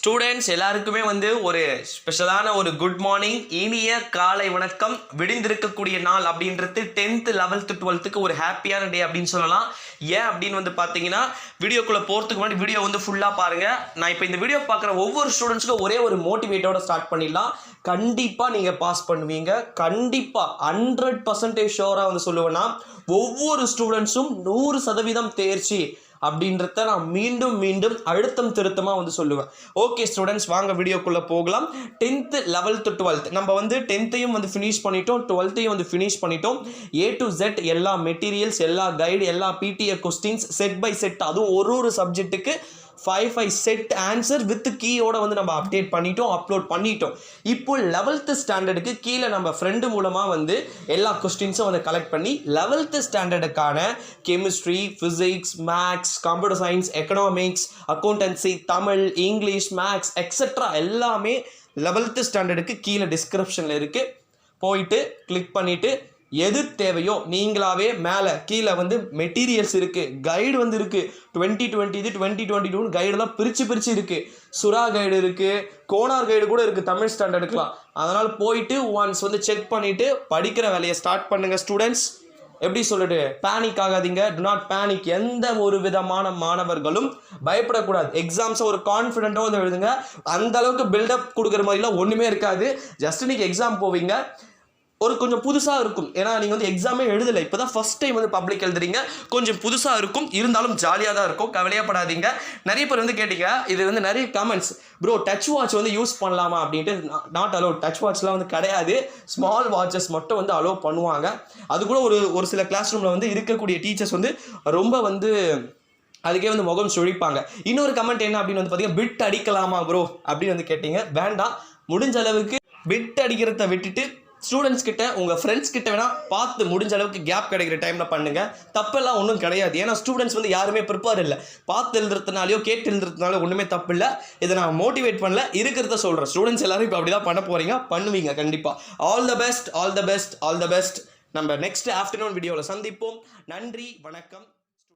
Students எல்லாருக்குமே ஒரு ஸ்பெஷலான ஒரு குட் மார்னிங், இனிய காலை வணக்கம். விடிந்திருக்கக்கூடிய நாள் அப்படின்றது 10th 11th 12th ஒரு ஹாப்பியான டே அப்படின்னு சொல்லலாம். ஏன் அப்படின்னு பார்த்தீங்கன்னா, வீடியோக்குள்ளே போகிறதுக்கு முன்னாடி வீடியோ ஃபுல்லாக பாருங்கள். நான் இப்போ இந்த வீடியோ பார்க்குற ஒவ்வொரு ஸ்டூடெண்ட்ஸுக்கும் ஒரே ஒரு மோட்டிவேட்டோட ஸ்டார்ட் பண்ணிடலாம். கண்டிப்பாக நீங்கள் பாஸ் பண்ணுவீங்க. கண்டிப்பாக 100% ஷோராக சொல்லுவேன்னா, ஒவ்வொரு ஸ்டூடெண்ட்ஸும் 100% தேர்ச்சி அப்படின்றத நான் மீண்டும் மீண்டும் அழுத்தம் திருத்தமாக சொல்லுவேன். ஓகே ஸ்டூடெண்ட்ஸ், வாங்க வீடியோக்குள்ளே போகலாம். 10th 11th 12th நம்ம 10th-ஐயும் ஃபினிஷ் பண்ணிட்டோம், 12th-ஐயும் ஃபினிஷ் பண்ணிட்டோம். A to Z எல்லா மெட்டீரியல்ஸ், எல்லா கைடு, எல்லா PTA questions set by set, அதுவும் ஒரு சப்ஜெக்ட்டுக்கு 5 செட் ஆன்சர் வித் கீயோட நம்ம அப்டேட் பண்ணிட்டோம், அப்லோட் பண்ணிட்டோம். இப்போ 11th ஸ்டாண்டர்டுக்கு கீழே நம்ம ஃப்ரெண்டு மூலமாக எல்லா கொஸ்டின்ஸும் கலெக்ட் பண்ணி 11th ஸ்டாண்டர்டுக்கான chemistry, physics, maths, computer science, economics, accountancy, Tamil, English, maths etcetera எல்லாமே 11th ஸ்டாண்டர்டுக்கு கீழே டிஸ்கிரிப்ஷனில் இருக்குது. போயிட்டு கிளிக் பண்ணிவிட்டு எது தேவையோ நீங்களாவே மேலே கீழே மெட்டீரியல்ஸ் இருக்குது, கைடு இருக்குது. 2020 2022 கைடெல்லாம் பிரித்து இருக்குது. சுறா கைடு இருக்குது, கோனார் கைடு கூட இருக்குது தமிழ் ஸ்டாண்டர்டுக்குலாம். அதனால் போயிட்டு ஒன்ஸ் செக் பண்ணிவிட்டு படிக்கிற வேலையை ஸ்டார்ட் பண்ணுங்கள் ஸ்டூடெண்ட்ஸ். எப்படி சொல்லிட்டு பேனிக் ஆகாதீங்க, டு நாட் பேனிக். எந்த ஒரு விதமான மாணவர்களும் பயப்படக்கூடாது. எக்ஸாம்ஸை ஒரு கான்ஃபிடென்ட்டாக எழுதுங்க. அந்த அளவுக்கு பில்டப் கொடுக்குற மாதிரிலாம் ஒன்றுமே இருக்காது. ஜஸ்ட் நீங்கள் எக்ஸாம் போவீங்க, கொஞ்சம் புதுசாக இருக்கும். ஏன்னா நீங்கள் எக்ஸாமே எழுதலை, இப்போ தான் ஃபஸ்ட் டைம் பப்ளிக் எழுதுறீங்க. கொஞ்சம் புதுசாக இருக்கும், இருந்தாலும் ஜாலியாக தான் இருக்கும். கவலையப்படாதீங்க. நிறைய பேர் கேட்டீங்க, இது நிறைய comments, bro touch watch use பண்ணலாமா அப்படின்ட்டு. Not allowed. டச் வாட்ச்லாம் கிடையாது. ஸ்மால் வாட்சஸ் மட்டும் அலோவ் பண்ணுவாங்க. அது கூட ஒரு சில கிளாஸ் ரூமில் இருக்கக்கூடிய டீச்சர்ஸ் ரொம்ப அதுக்கே முகம் சுழிப்பாங்க. இன்னொரு கமெண்ட் என்ன அப்படின்னு பார்த்தீங்கன்னா, பிட் அடிக்கலாமா ப்ரோ அப்படின்னு கேட்டீங்க. வேண்டாம், முடிஞ்ச அளவுக்கு பிட் அடிக்கிறத விட்டுட்டு ஸ்டூடெண்ட்ஸ் கிட்ட, உங்கள் ஃப்ரெண்ட்ஸ் கிட்ட வேணால் பார்த்து முடிஞ்ச அளவுக்கு கேப் கிடைக்கிற டைமில் பண்ணுங்கள். தப்பெல்லாம் ஒன்றும் கிடையாது. ஏன்னா ஸ்டூடெண்ட்ஸ் யாருமே ப்ரிப்பேர் இல்லை. பார்த்து எழுதுறதுனாலையோ கேட்டு எழுதுறதுனால ஒன்றுமே தப்பு இல்லை. இதை நான் மோட்டிவேட் பண்ணல, இருக்கிறத சொல்கிறேன். ஸ்டூடெண்ட்ஸ் எல்லாரும் இப்போ அப்படி தான் பண்ண போகிறீங்க, பண்ணுவீங்க கண்டிப்பாக. All the best, all the best, all the best. நம்ம நெக்ஸ்ட் ஆஃப்டர்நூன் வீடியோவில் சந்திப்போம். நன்றி, வணக்கம்.